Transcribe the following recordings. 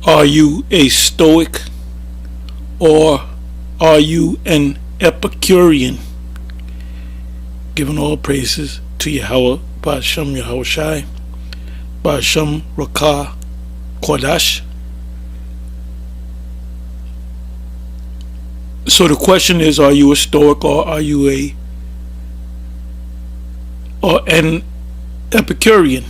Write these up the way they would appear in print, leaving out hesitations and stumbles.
Are you a Stoic or are you an Epicurean? Giving all praises to Yahawah, BAHASHAM, YAHAWASHI, BAHASHAM, RAWCHAA, QADASH. So the question is, are you a Stoic or are you an Epicurean?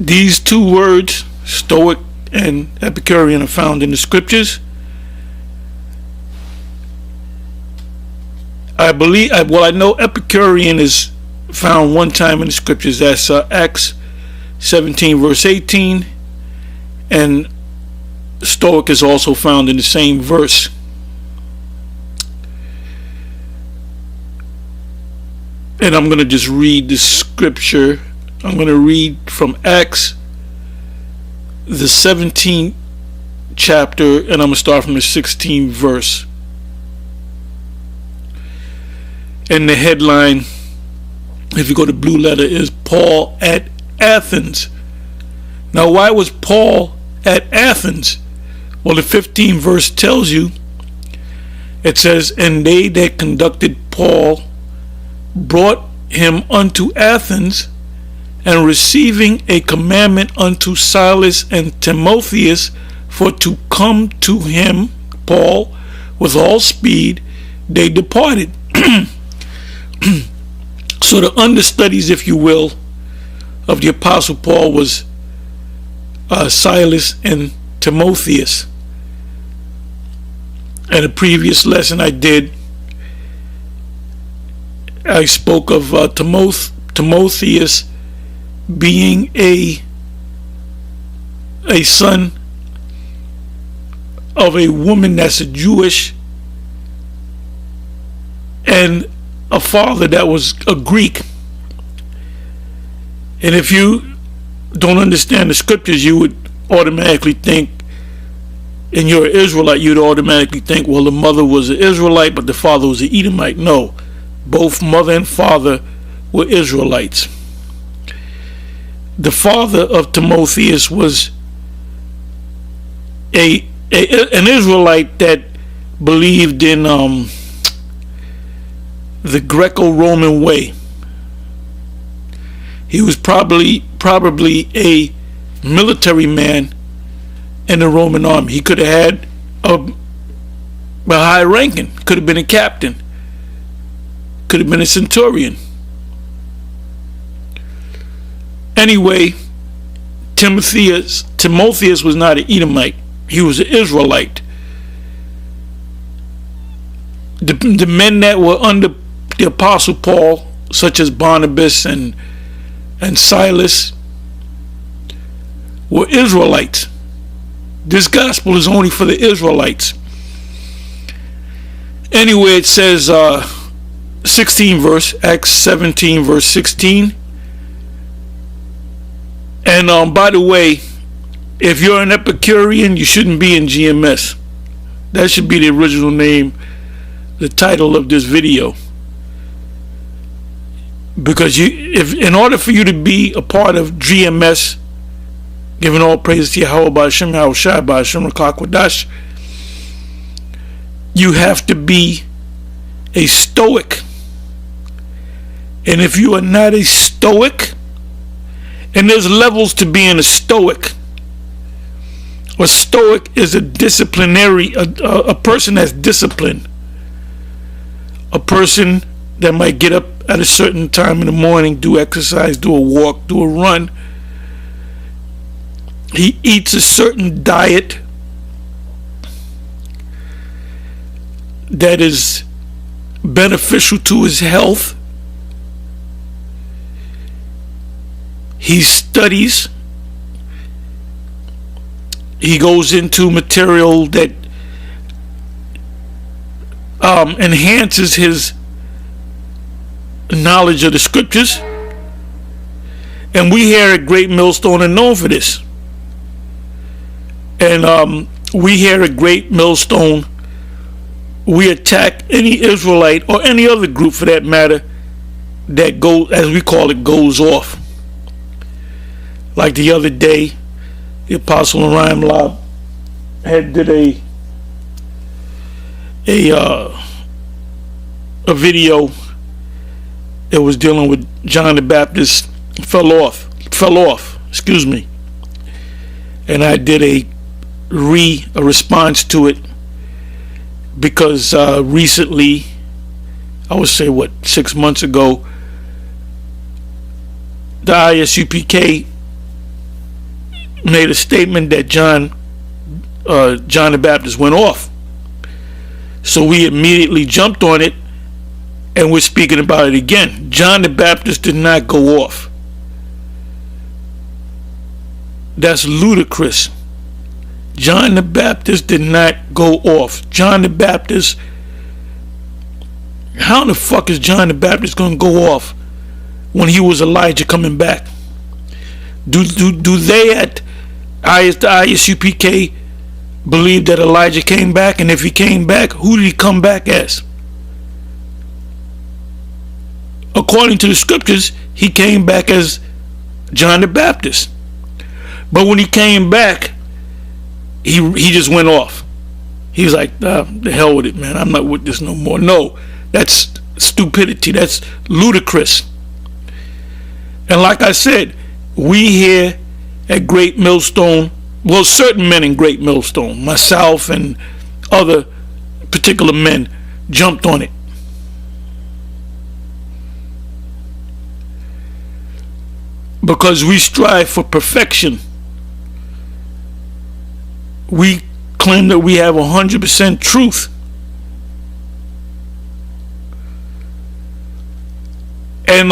These two words, Stoic and Epicurean, are found in the scriptures. I know Epicurean is found one time in the scriptures. That's Acts 17 verse 18, and Stoic is also found in the same verse. And I'm going to just read the scripture. I'm going to read from Acts, the 17th chapter, and I'm going to start from the 16th verse. And the headline, if you go to blue letter, is Paul at Athens. Now, why was Paul at Athens? Well, the 15th verse tells you, it says, and they that conducted Paul brought him unto Athens, and receiving a commandment unto Silas and Timotheus for to come to him, Paul, with all speed, they departed. So the understudies, if you will, of the Apostle Paul was Silas and Timotheus. In a previous lesson I spoke of Timotheus being a son of a woman that's a Jewish, and a father that was a Greek. And if you don't understand the scriptures, you would automatically think, and you're an Israelite, you'd automatically think, well, the mother was an Israelite, but the father was an Edomite. No, both mother and father were Israelites. The father of Timotheus was an Israelite that believed in the Greco-Roman way. He was probably a military man in the Roman army. He could have had a high ranking, could have been a captain, could have been a centurion. Anyway, Timotheus was not an Edomite. He was an Israelite. The men that were under the Apostle Paul, such as Barnabas and Silas, were Israelites. This gospel is only for the Israelites. Anyway, it says 16 verse, Acts 17 verse 16. And by the way, if you're an Epicurean, you shouldn't be in GMS. That should be the original name, the title of this video. Because in order for you to be a part of GMS, giving all praise to Yahawah, BAHASHAM, YAHAWASHI, BAHASHAM, RAWCHAA, QADASH, you have to be a Stoic. And if you are not a Stoic, and there's levels to being a Stoic. A Stoic is a disciplinary, a person that's disciplined. A person that might get up at a certain time in the morning, do exercise, do a walk, do a run. He eats a certain diet that is beneficial to his health. He studies. He goes into material that enhances his knowledge of the scriptures. And we here at Great Millstone are known for this. And we here at Great Millstone, we attack any Israelite or any other group for that matter that goes, as we call it, goes off. Like the other day, the Apostle Orion Lob had did a video that was dealing with John the Baptist fell off, excuse me. And I did a response to it because recently, I would say 6 months ago, the ISUPK made a statement that John the Baptist went off. So we immediately jumped on it, and we're speaking about it again. John the Baptist did not go off. That's ludicrous. John the Baptist did not go off. John the Baptist, how the fuck is John the Baptist going to go off when he was Elijah coming back? Do they at the ISUPK believe that Elijah came back? And if he came back, who did he come back as? According to the scriptures, he came back as John the Baptist. But when he came back, he just went off. He was like, the hell with it, man. I'm not with this no more. No, that's stupidity. That's ludicrous. And like I said, we here at Great Millstone, well, certain men in Great Millstone, myself and other particular men, jumped on it. Because we strive for perfection. We claim that we have 100% truth. And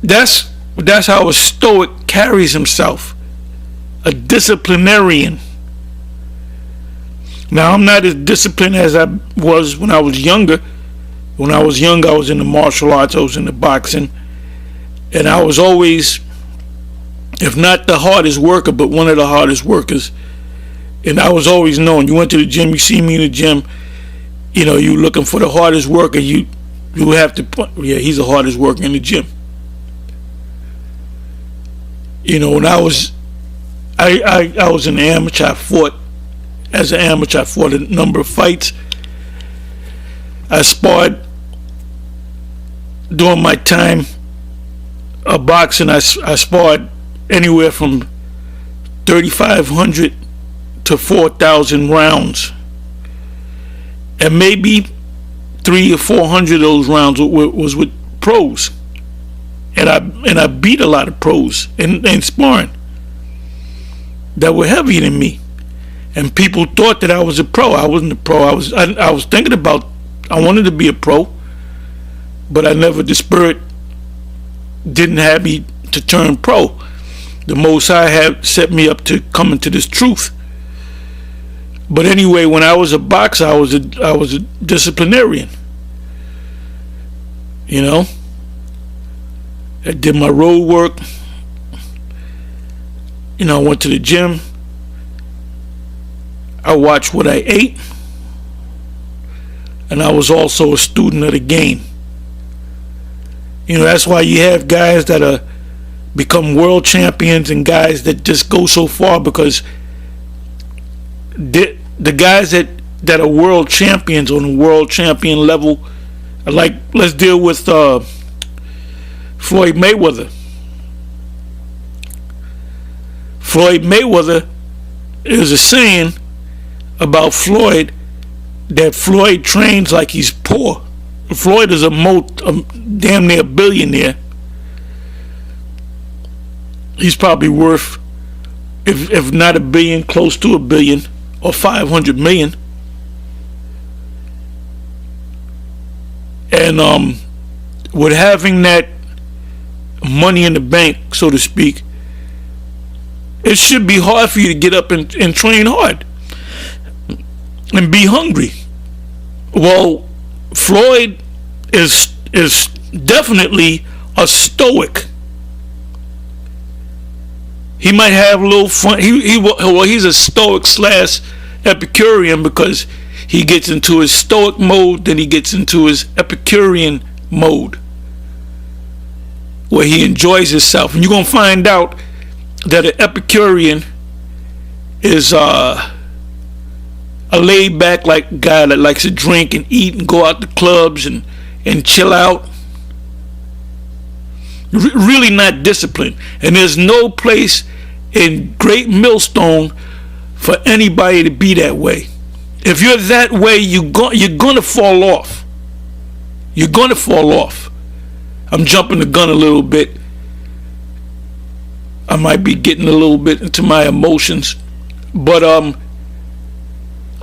that's how a Stoic carries himself. A disciplinarian. Now, I'm not as disciplined as I was when I was younger. When I was young, I was in the martial arts, I was in the boxing. And I was always, if not the hardest worker, but one of the hardest workers. And I was always known. You went to the gym, you see me in the gym, you know, you looking for the hardest worker, you have to put, yeah, he's the hardest worker in the gym. You know, when I was an amateur, I fought a number of fights. I sparred during my time of boxing. I sparred anywhere from 3,500 to 4,000 rounds, and maybe 300 or 400 of those rounds was with pros, and I beat a lot of pros in sparring that were heavier than me, and people thought that I was a pro. I wasn't a pro. I was thinking about, I wanted to be a pro, but I never, the spirit didn't have me to turn pro. The Most High had set me up to come into this truth. But anyway, when I was a boxer, I was a disciplinarian. You know, I did my road work. You know, I went to the gym. I watched what I ate, and I was also a student of the game. You know, that's why you have guys that become world champions and guys that just go so far, because the guys that are world champions on the world champion level, like, let's deal with Floyd Mayweather. Floyd Mayweather, is a saying about Floyd that Floyd trains like he's poor. Floyd is a damn near billionaire. He's probably worth, if not $1 billion, close to $1 billion, or 500 million. And with having that money in the bank, so to speak, it should be hard for you to get up and train hard and be hungry. Well, Floyd is definitely a Stoic. He might have a little fun. He's a Stoic / Epicurean, because he gets into his Stoic mode, then he gets into his Epicurean mode. where he enjoys himself. And you're going to find out that an Epicurean is a laid back like guy that likes to drink and eat and go out to clubs and chill out. Really not disciplined. And there's no place in Great Millstone for anybody to be that way. If you're that way, you're going to fall off. You're going to fall off. I'm jumping the gun a little bit. I might be getting a little bit into my emotions. But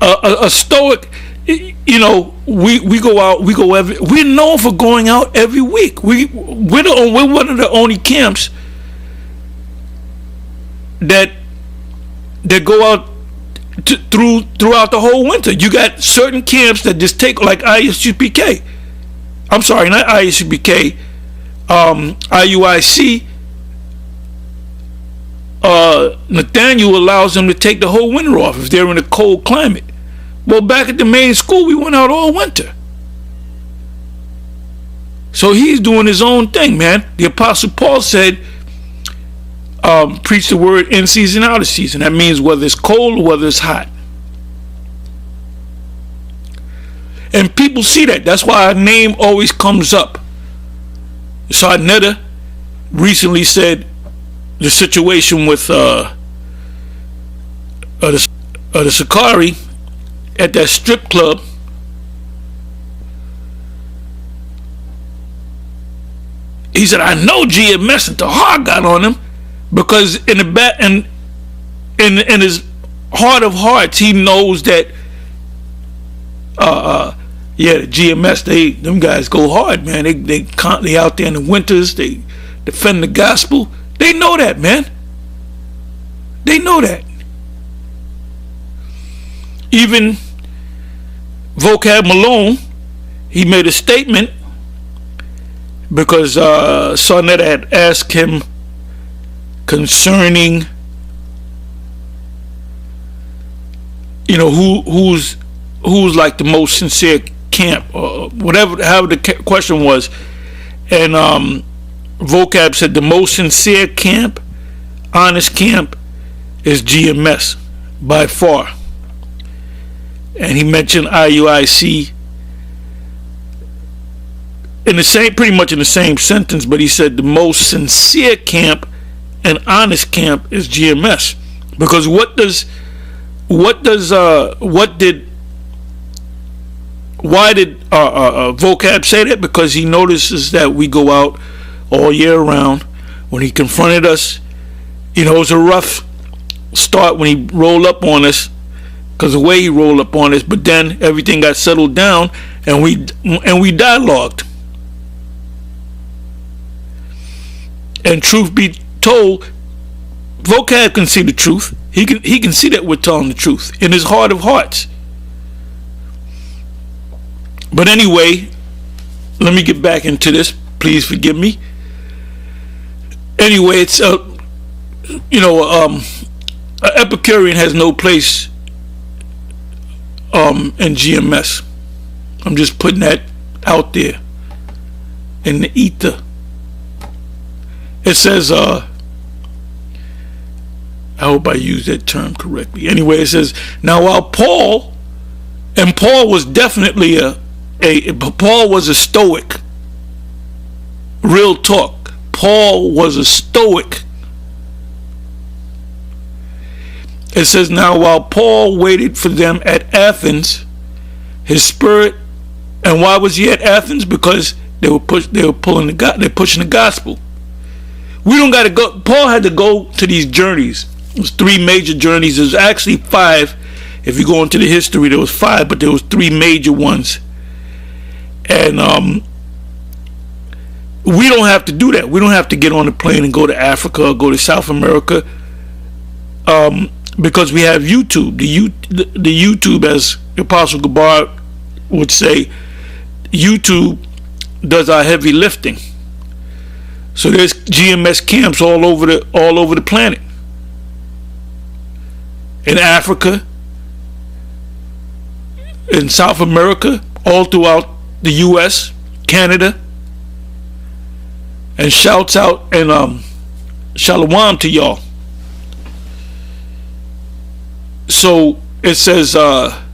a Stoic, you know, we go out, we're known for going out every week. We're one of the only camps that go out throughout the whole winter. You got certain camps that just take, like ISUPK. I'm sorry, not ISUPK. IUIC. Nathaniel allows them to take the whole winter off if they're in a cold climate. Well, back at the main school, we went out all winter. So he's doing his own thing, man. The Apostle Paul said, preach the word in season, out of season. That means whether it's cold or whether it's hot. And people see that. That's why our name always comes up. Sarnetta recently said the situation with the Sakari at that strip club. He said, I know GMS and Tahar got on him because in the back and in his heart of hearts, he knows that the GMS, them guys go hard, man. They out there in the winters, they defend the gospel. They know that, man. They know that. Even Vocab Malone, he made a statement because Sarnetta had asked him concerning, you know, who's like the most sincere camp, or whatever, however the question was. And Vocab said the most sincere camp, honest camp, is GMS by far. And he mentioned IUIC in the same, pretty much in the same sentence, but he said the most sincere camp and honest camp is GMS. Because why did Vocab say that? Because he notices that we go out all year round. When he confronted us, you know, it was a rough start when he rolled up on us, because the way he rolled up on us, but then everything got settled down and we dialogued. And truth be told, Vocab can see the truth. He can see that we're telling the truth in his heart of hearts. But anyway, let me get back into this. Please forgive me. Anyway, it's Epicurean has no place in GMS. I'm just putting that out there in the ether. It says, I hope I use that term correctly. Anyway, it says, now while Paul was definitely Paul was a Stoic. Real talk. Paul was a Stoic. It says, now while Paul waited for them at Athens, his spirit, and why was he at Athens? Because they're pushing the gospel. We don't got to go. Paul had to go to these journeys. It was 3 major journeys. There's actually 5. If you go into the history, there was 5, but there was 3 major ones. And we don't have to do that. We don't have to get on a plane and go to Africa or go to South America, because we have YouTube. The YouTube, as Apostle Gabar would say, YouTube does our heavy lifting. So there's GMS camps all over the planet. In Africa, in South America, all throughout the US, Canada. and shouts out and shalom to y'all. So it says now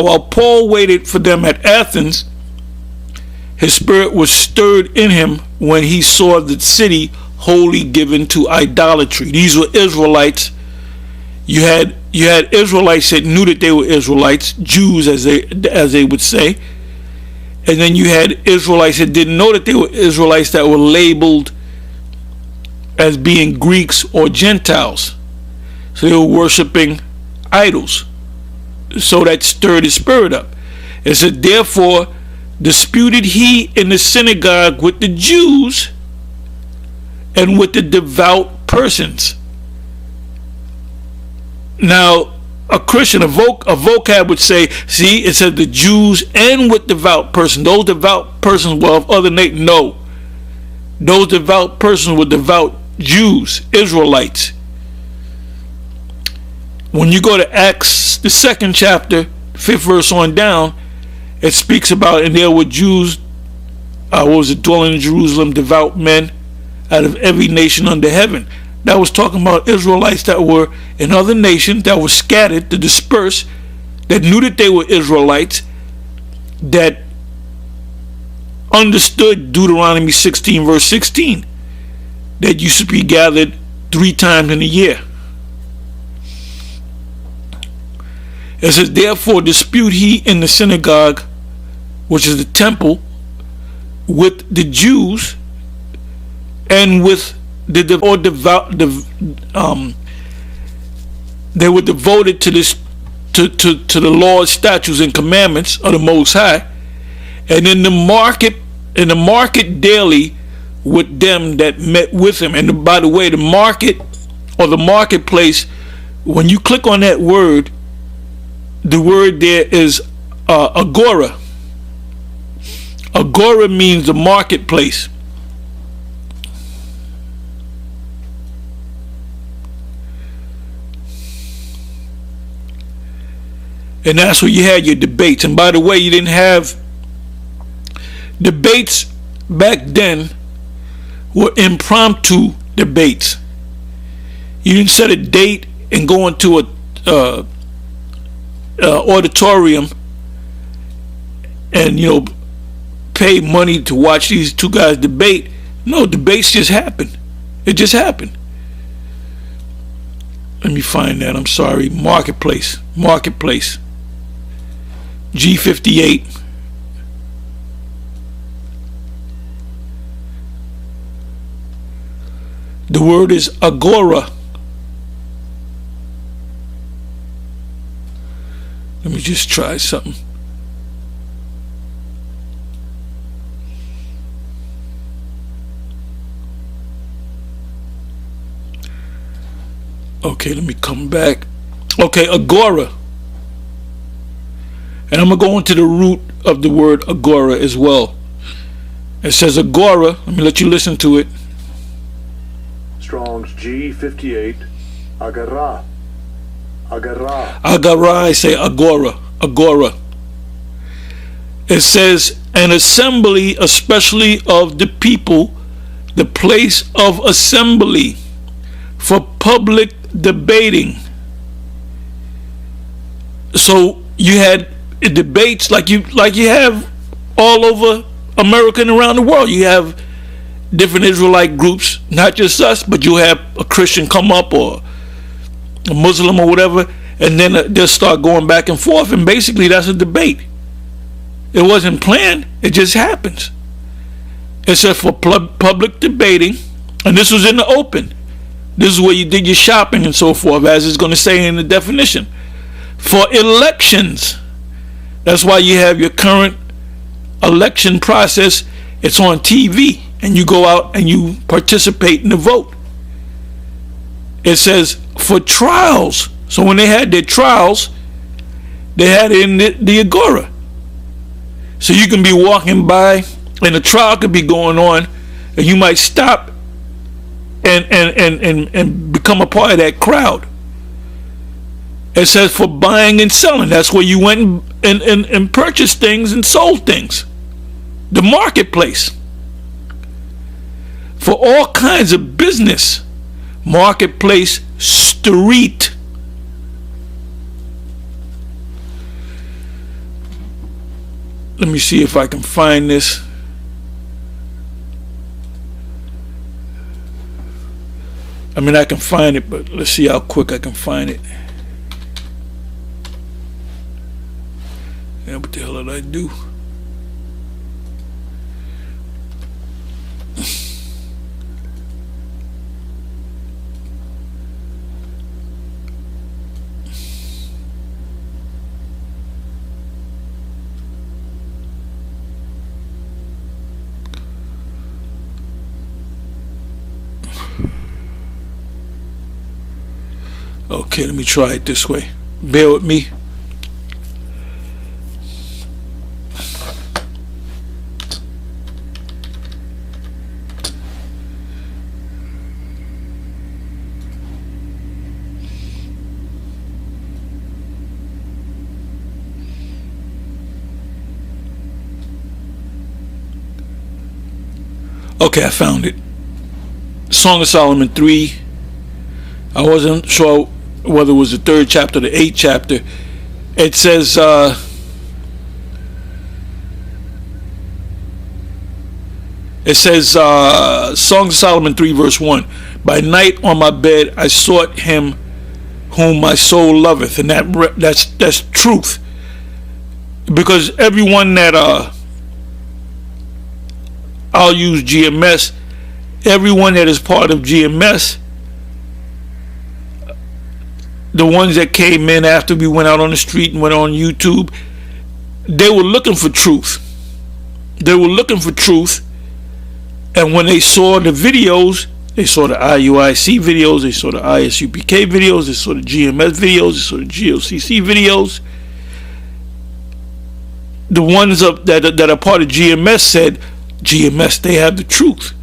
while Paul waited for them at Athens, his spirit was stirred in him when he saw the city wholly given to idolatry. These were Israelites. You had Israelites that knew that they were Israelites, Jews as they would say, and then you had Israelites that didn't know that they were Israelites, that were labeled as being Greeks or Gentiles. So they were worshiping idols. So that stirred his spirit up. It said, therefore disputed he in the synagogue with the Jews and with the devout persons. Now, a Christian, a vocab would say, see, it said the Jews and with devout persons. Those devout persons were of other nations. No. Those devout persons were devout Jews, Israelites. When you go to Acts, the 2nd chapter, 5th verse on down, it speaks about, and there were Jews, dwelling in Jerusalem, devout men out of every nation under heaven. That was talking about Israelites that were in other nations, that were scattered, to disperse, that knew that they were Israelites, that understood Deuteronomy 16 verse 16, that you should be gathered 3 times in a year. It says, therefore dispute he in the synagogue, which is the temple, with the Jews and with they were devoted to this, to the Lord's statutes and commandments of the Most High, and in the market daily with them that met with him. And by the way, the market or the marketplace, when you click on that word, the word there is agora. Agora means the marketplace. And that's where you had your debates. And by the way, you didn't have debates back then, were impromptu debates. You didn't set a date and go into a auditorium and pay money to watch these two guys debate. No, debates just happen. It just happened. Let me find that. I'm sorry. Marketplace. G58. The word is agora. Let me just try something. Okay, let me come back. Okay, agora. And I'm going to go into the root of the word agora as well. It says agora. Let me let you listen to it. Strong's G58. Agara. I say agora. It says an assembly, especially of the people, the place of assembly for public debating. So you had debates like you have all over America and around the world. You have different Israelite groups, not just us, but you have a Christian come up or a Muslim or whatever, and then they'll start going back and forth, and basically that's a debate. It wasn't planned, it just happens. It said for public debating, and this was in the open. This is where you did your shopping and so forth, as it's going to say in the definition. For elections, that's why you have your current election process. It's on TV, and you go out and you participate in the vote. It says for trials. So when they had their trials, they had it in the agora. So you can be walking by, and a trial could be going on, and you might stop and become a part of that crowd. It says for buying and selling. That's where you went and purchased things and sold things. The marketplace. For all kinds of business. Marketplace, street. Let me see if I can find this. I mean, I can find it, but let's see how quick I can find it. Yeah, what the hell did I do? Okay, let me try it this way. Bear with me. Okay, I found it. Song of Solomon 3. I wasn't sure whether it was the 3rd chapter or the 8th chapter. It says, Song of Solomon 3 verse 1. By night on my bed I sought him whom my soul loveth. And that's truth. Because everyone that I'll use GMS, everyone that is part of GMS, the ones that came in after we went out on the street and went on YouTube, they were looking for truth. They were looking for truth. And when they saw the videos, they saw the IUIC videos, they saw the ISUPK videos, they saw the GMS videos, they saw the GOCC videos. The ones that are part of GMS said, GMS, they have the truth.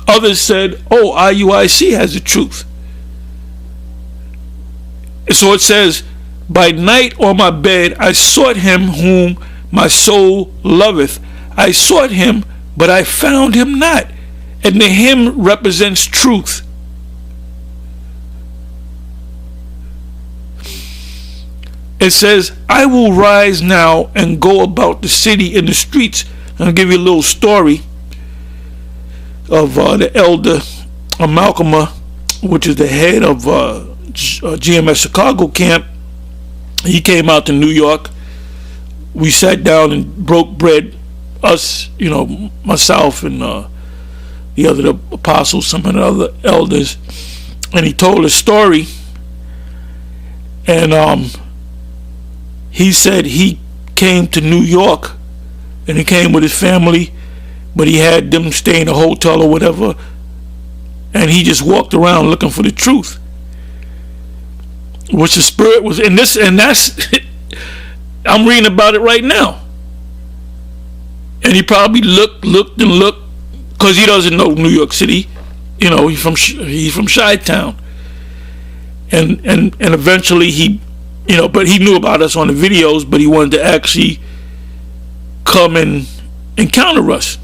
Others said, oh, IUIC has the truth. So it says, by night on my bed I sought him whom my soul loveth. I sought him, but I found him not. And the him represents truth. It says, I will rise now and go about the city in the streets. I'll give you a little story of the elder Malcolm, which is the head of GMS Chicago camp. He came out to New York. We sat down and broke bread. Us, myself and the other apostles, some of the other elders, and he told a story. And he said he came to New York, and he came with his family, but he had them stay in a hotel or whatever, and he just walked around looking for the truth, which the Spirit was in this, and that's I'm reading about it right now. And he probably looked and looked, because he doesn't know New York City. He's from Chi-Town, and eventually he, but he knew about us on the videos, but he wanted to actually come and encounter us.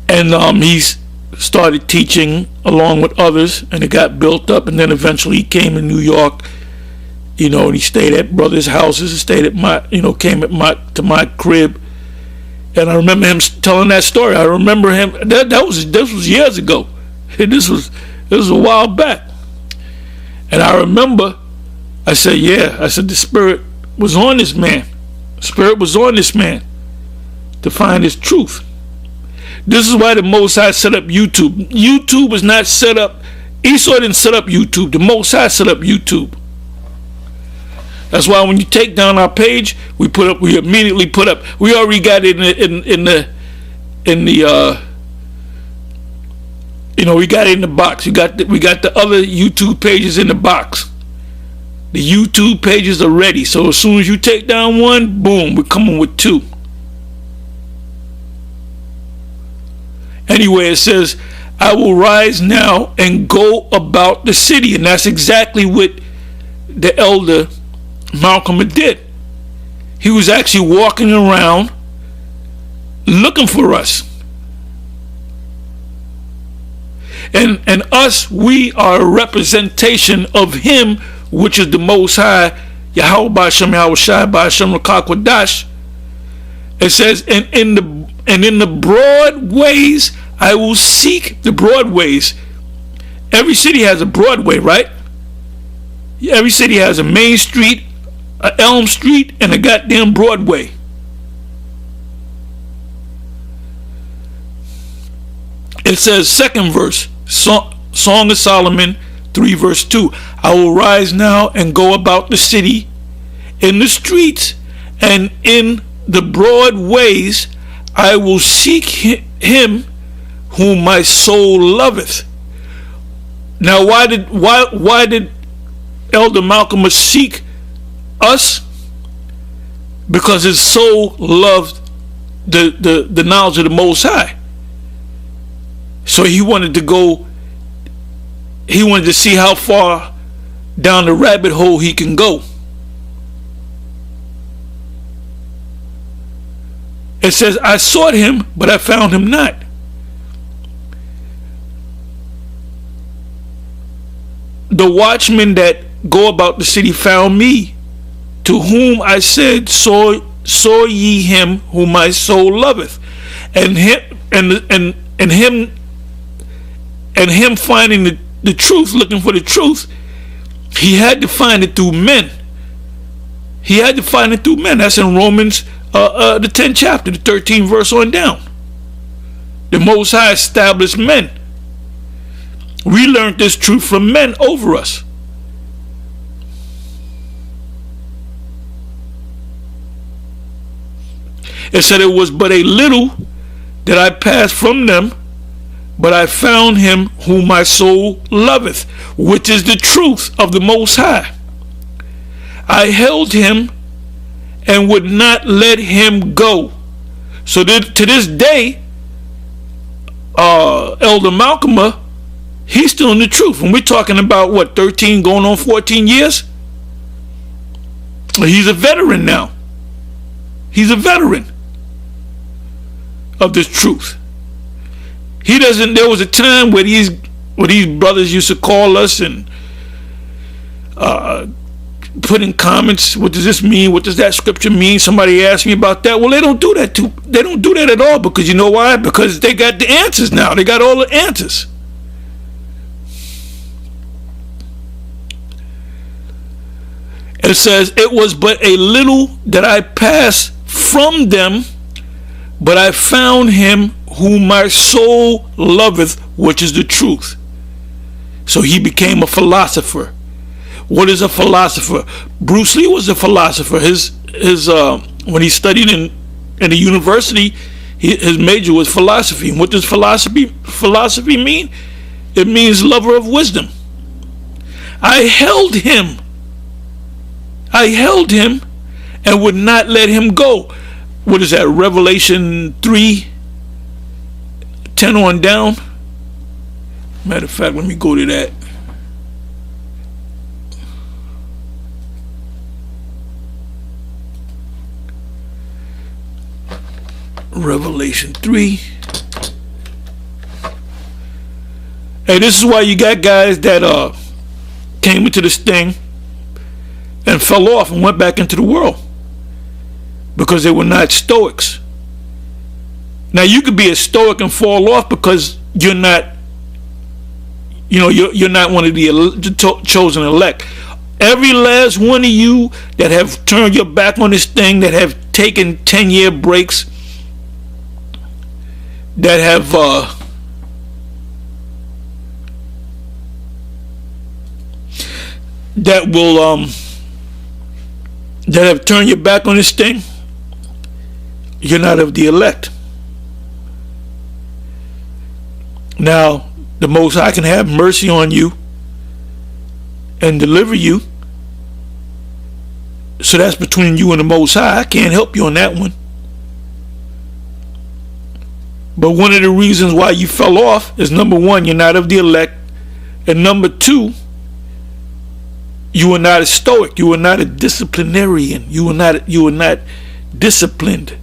And he's started teaching along with others, and it got built up, and then eventually he came to New York, and he stayed at brothers' houses, stayed at my, came to my crib. And I remember him telling that story. I remember him, this was years ago. This was a while back. And I remember, I said, the Spirit was on this man. The Spirit was on this man to find his truth. This is why the Most High set up YouTube. YouTube was not set up. Esau didn't set up YouTube. The Most High set up YouTube. That's why when you take down our page, we immediately put up. We already got it in the we got it in the box. We got the other YouTube pages in the box. The YouTube pages are ready. So as soon as you take down one, boom, we're coming with two. Anyway, it says, I will rise now and go about the city. And that's exactly what the elder Malcolm did. He was actually walking around looking for us. And us, we are a representation of him, which is the Most High, YAHAWAH, BAHASHAM, YAHAWASHI, BAHASHAM, RAWCHAA, QADASH. It says, and in the broad ways I will seek. The broad ways. Every city has a Broadway, right? Every city has a Main Street, a Elm Street, and a goddamn Broadway. It says, second verse, Song of Solomon 3 verse 2. I will rise now and go about the city, in the streets and in the broad ways I will seek him whom my soul loveth. Now why did Elder Malcolm seek us? Because his soul loved the knowledge of the Most High. So he wanted to go, he wanted to see how far down the rabbit hole he can go. It says, I sought him, but I found him not. The watchmen that go about the city found me, to whom I said, saw ye him whom my soul loveth. And him finding the truth, looking for the truth, he had to find it through men. He had to find it through men. That's in Romans the 10th chapter, the 13th verse on down. The Most High established men. We learned this truth from men over us. It said, it was but a little that I passed from them, but I found him whom my soul loveth, which is the truth of the Most High. I held him and would not let him go. So to this day, Elder Malcolm, he's still in the truth. And we're talking about what, 13 going on 14 years? He's a veteran now. He's a veteran of this truth. He doesn't. There was a time where these brothers used to call us and put in comments, what does this mean? What does that scripture mean? Somebody asked me about that. Well, they don't do that too. They don't do that at all, because you know why? Because they got the answers now. They got all the answers. It says, it was but a little that I passed from them, but I found him whom my soul loveth, which is the truth. So he became a philosopher. What is a philosopher? Bruce Lee was a philosopher. His when he studied in the university, his major was philosophy. And what does philosophy mean? It means lover of wisdom. I held him and would not let him go. What is that? Revelation 3:10 on down. Matter of fact, let me go to that. Revelation 3. Hey, this is why you got guys that came into this thing and fell off and went back into the world, because they were not Stoics. Now you could be a Stoic and fall off because you're not, you're not one of the chosen elect. Every last one of you that have turned your back on this thing, that have taken 10-year breaks, that have that have turned your back on this thing, you're not of the elect. Now the Most High can have mercy on you and deliver you, so that's between you and the Most High. I can't help you on that one. But one of the reasons why you fell off is, number one, you're not of the elect, and number two, you were not a Stoic. You were not a disciplinarian. You were not disciplined.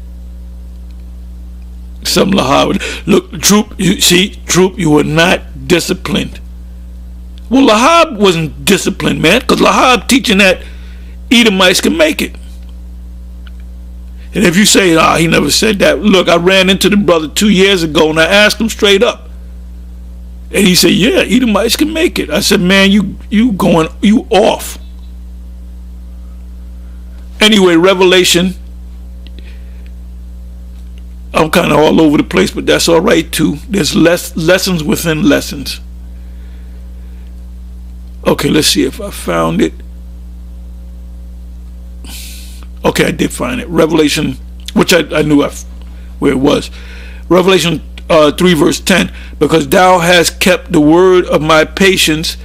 Some Lahab. Look, Troop, you were not disciplined. Well, Lahab wasn't disciplined, man, because Lahab teaching that Edomites can make it. And if you say, he never said that, look, I ran into the brother 2 years ago and I asked him straight up. And he said, yeah, Edomites can make it. I said, man, you off. Anyway, Revelation, I'm kind of all over the place, but that's all right too. There's lessons within lessons. Okay, let's see if I found it. Okay, I did find it. Revelation, which I knew where it was. Revelation 3 verse 10. Because thou hast kept the word of my patience,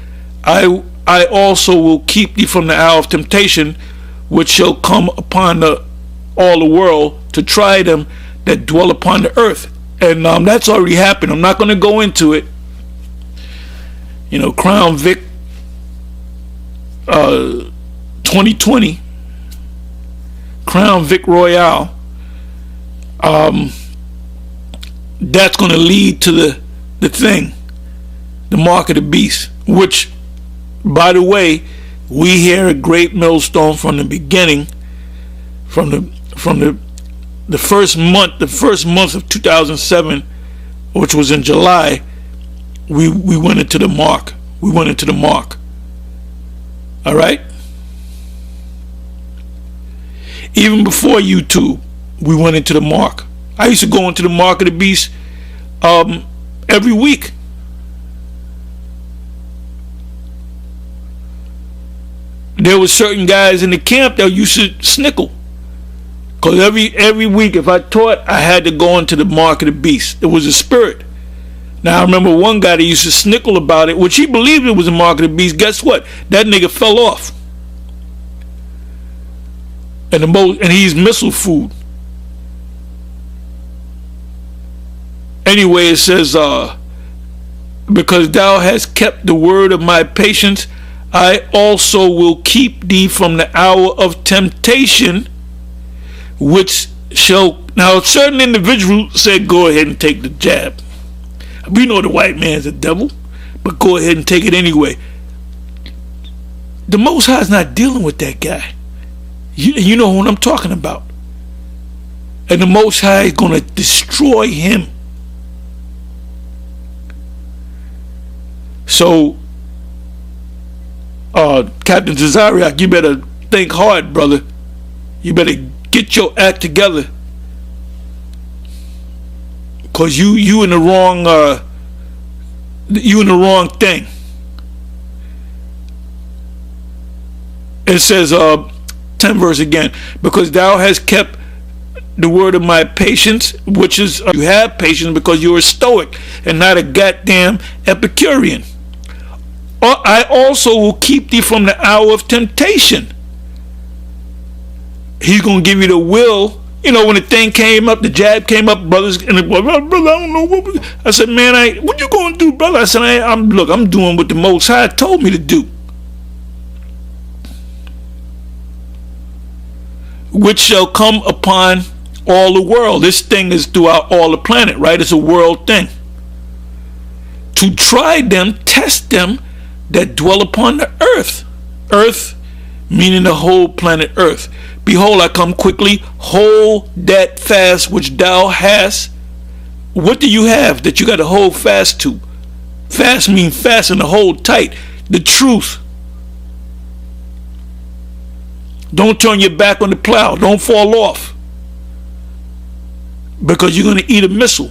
I also will keep thee from the hour of temptation, which shall come upon all the world to try them that dwell upon the earth. And that's already happened. I'm not going to go into it. You know, Crown Vic 2020, Crown Vic Royale, that's going to lead to the thing, the mark of the beast, which, by the way, we hear a great millstone from the beginning, from the first month of 2007, which was in July. We went into the mark. All right. Even before YouTube, we went into the mark. I used to go into the mark of the beast every week. There were certain guys in the camp that used to snickle, because every week if I taught, I had to go into the mark of the beast. It was a spirit. Now I remember one guy that used to snickle about it, which he believed it was a mark of the beast. Guess what? That nigga fell off. And he's missile food. Anyway, it says, because thou hast kept the word of my patience, I also will keep thee from the hour of temptation, which shall... Now, certain individuals said, go ahead and take the jab. We know the white man's a devil, but go ahead and take it anyway. The Most High is not dealing with that guy. You know what I'm talking about. And the Most High is going to destroy him. So, Captain Zazariak, you better think hard, brother. You better get your act together, cause you in the wrong thing. It says 10 verse again, because thou hast kept the word of my patience, which is you have patience because you're a Stoic and not a goddamn Epicurean. I also will keep thee from the hour of temptation. He's going to give you the will. You know, when the thing came up, the jab came up, brothers, and the brother, I don't know what. I said, man, what you going to do, brother? I said, I'm doing what the Most High told me to do. Which shall come upon all the world. This thing is throughout all the planet, right? It's a world thing. To try them, test them that dwell upon the earth. Earth, meaning the whole planet Earth. Behold, I come quickly. Hold that fast which thou hast. What do you have that you got to hold fast to? Fast means fasten to hold tight. The truth. Don't turn your back on the plow. Don't fall off, because you're going to eat a missile.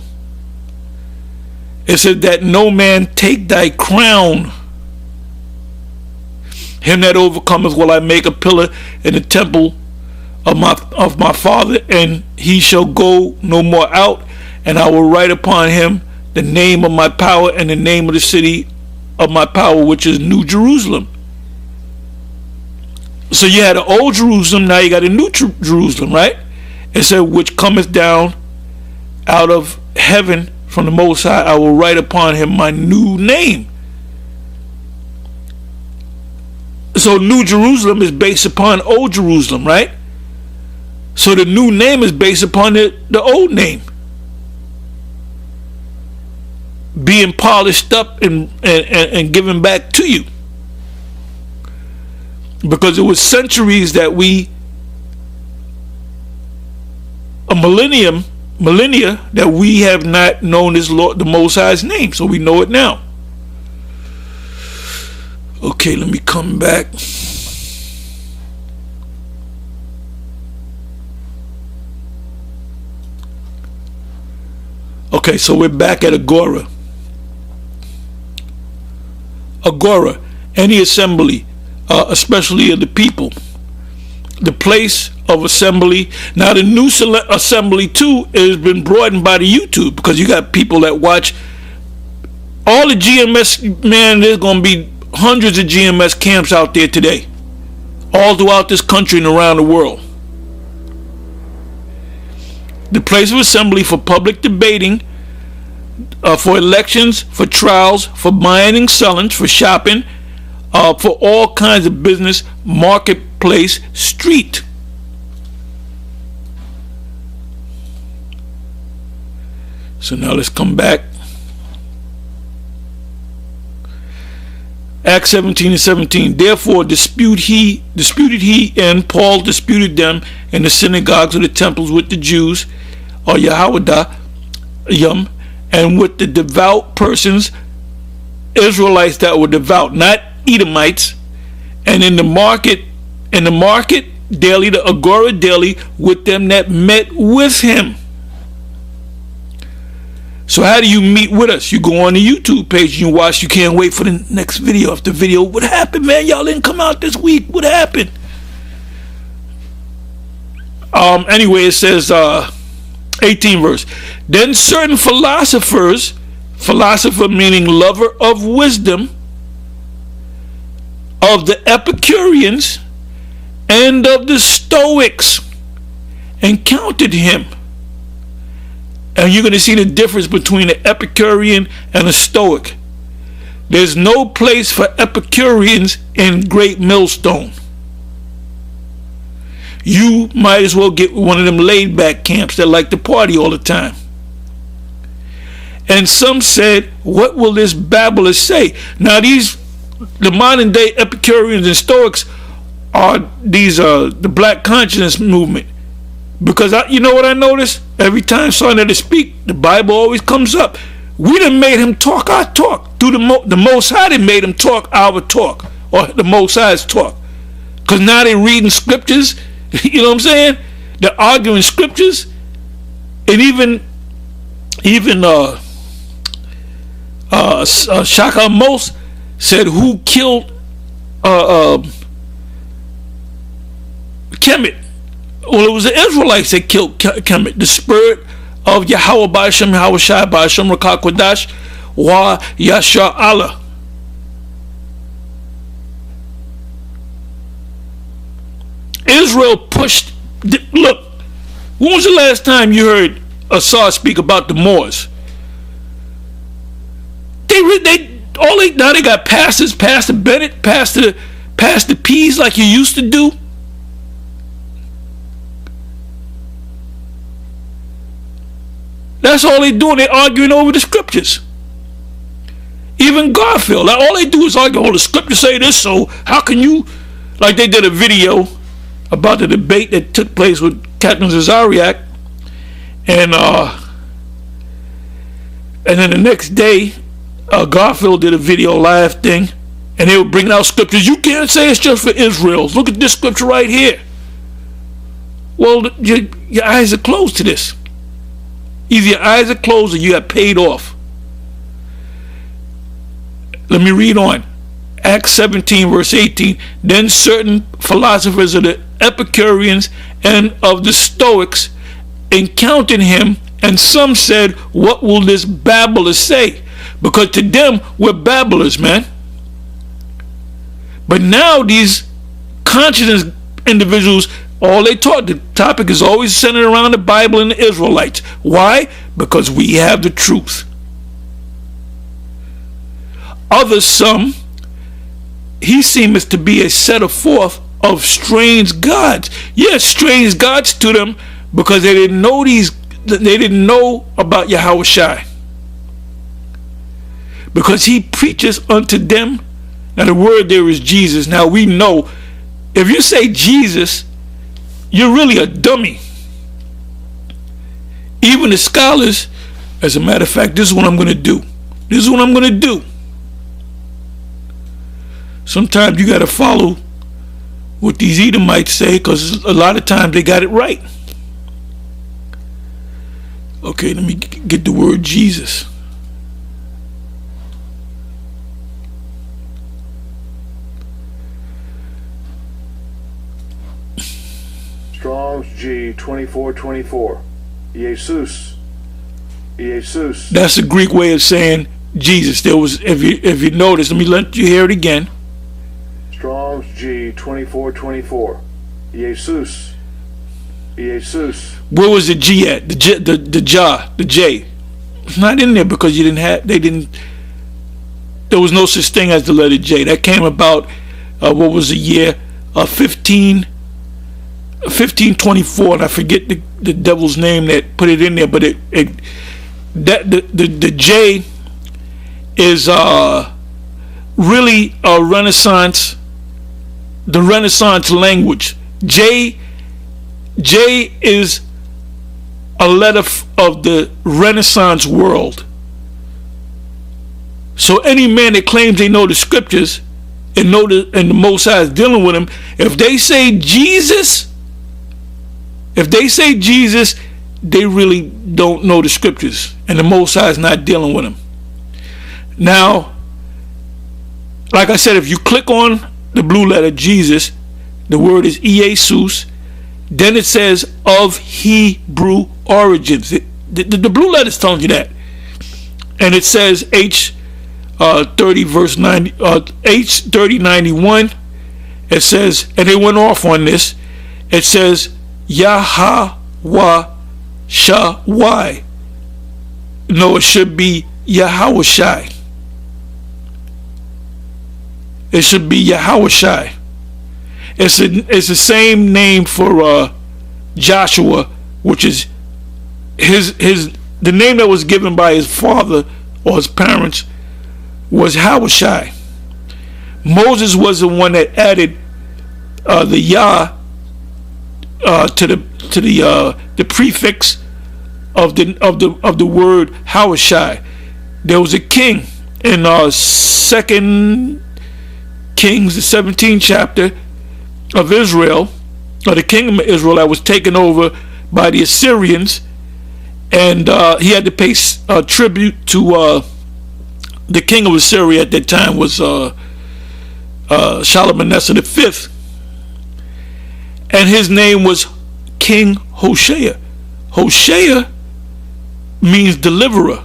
It said that no man take thy crown. Him that overcometh will I make a pillar in the temple of my Father, and he shall go no more out. And I will write upon him the name of my power and the name of the city of my power, which is New Jerusalem. So you had an old Jerusalem, now you got a new Jerusalem, right? It said, which cometh down out of heaven from the Most High, I will write upon him my new name. So New Jerusalem is based upon Old Jerusalem, right? So the new name is based upon the old name being polished up and given back to you, because it was centuries that millennia that we have not known this Lord, the Most High's name. So we know it now. Okay, let me come back. Okay, so we're back at Agora. Agora, any assembly, especially of the people, the place of assembly. Now the new assembly too has been broadened by the YouTube, because you got people that watch all the GMS. Man, there's going to be hundreds of GMS camps out there today, all throughout this country and around the world. The place of assembly for public debating, for elections, for trials, for buying and selling, for shopping, for all kinds of business, marketplace, street. So now let's come back. Acts 17 and 17. Therefore disputed he, and Paul disputed them in the synagogues of the temples with the Jews, or YAHAWAH, and with the devout persons, Israelites that were devout, not Edomites, and in the market daily, the Agora daily, with them that met with him. So how do you meet with us? You go on the YouTube page and you watch. You can't wait for the next video. If the video, what happened, man? Y'all didn't come out this week. What happened? Anyway, it says 18 verse. Then certain philosophers, philosopher meaning lover of wisdom, of the Epicureans and of the Stoics, encountered him. And you're going to see the difference between an Epicurean and a Stoic. There's no place for Epicureans in Great Millstone. You might as well get one of them laid back camps that like to party all the time. And some said, what will this babbler say? Now the modern day Epicureans and Stoics are the black consciousness movement. Because you know what I noticed? Every time somebody speak, the Bible always comes up. We done made him talk our talk. Through the Most High, they made him talk our talk, or the Most High's talk. Because now they're reading scriptures. You know what I'm saying? They're arguing scriptures. And even Shaka Mos said, who killed Kemet? Well, it was the Israelites that killed Kemet. The spirit of YAHAWAH, BAHASHAM, YAHAWASHI, BAHASHAM, QADASH, YAHAWAH. Israel pushed. Look, when was the last time you heard Assad speak about the Moors? Now they got pastors, Pastor Bennett, Pastor Pease, like you used to do. That's all they doing. They arguing over the scriptures. Even Garfield, like, all they do is argue. Oh, the scriptures say this, so how can you? Like they did a video about the debate that took place with Captain Zazariak, and then the next day, Garfield did a video live thing, and they were bringing out scriptures. You can't say it's just for Israel. Look at this scripture right here. Well, your eyes are closed to this. Either your eyes are closed or you got paid off. Let me read on. Acts 17 verse 18. Then certain philosophers of the Epicureans and of the Stoics encountered him, and some said, what will this babbler say? Because to them, we're babblers, man. But now these conscious individuals All they taught, the topic is always centered around the Bible and the Israelites. Why? Because we have the truth. Others, some, he seems to be a setter forth of strange gods. Yes, strange gods to them, because they didn't know about YAHAWASHI. Because he preaches unto them. Now the word there is Jesus. Now we know, if you say Jesus, you're really a dummy. Even the scholars, as a matter of fact, this is what I'm going to do. This is what I'm going to do. Sometimes you got to follow what these Edomites say, because a lot of times they got it right. Okay, let me get the word Jesus. Strong's G 2424. Jesus. Jesus. That's the Greek way of saying Jesus. There was, if you notice, let me let you hear it again. Strong's G 2424. Jesus. Jesus. Where was the G at? The J. It's not in there because there was no such thing as the letter J. That came about, what was the year? 1524, and I forget the devil's name that put it in there, but the J is really a Renaissance, the Renaissance language. J is a letter of the Renaissance world. So any man that claims they know the scriptures and the Most High is dealing with them, if they say Jesus, they really don't know the scriptures, and the Most High is not dealing with them. Now, like I said, if you click on the blue letter Jesus, the word is Jesus. Then it says of Hebrew origins. The blue letter is telling you that, and it says H 30 verse 90, H 3091. It says, and they went off on this. It says YAHAWASHI. No, it should be YAHAWASHI. It should be YAHAWASHI. It's the same name for Joshua, which is the name that was given by his father or his parents was Hawashai. Moses was the one that added the Yah to the prefix of the word Hawashai. There was a king in 2 Kings, the 17th chapter of Israel, or the kingdom of Israel, that was taken over by the Assyrians, and he had to pay tribute to the king of Assyria at that time was Shalmaneser V, and his name was King Hoshea. Hoshea means deliverer,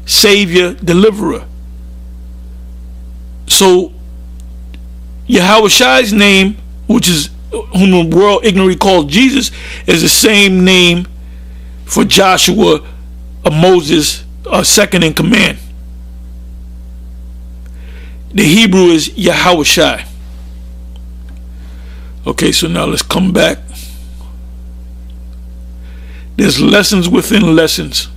savior, deliverer. So Yahawashi's name, which is whom the world ignorantly called Jesus, is the same name for Joshua, Moses, second in command. The Hebrew is Yahawashi. Okay, so now let's come back. There's lessons within lessons.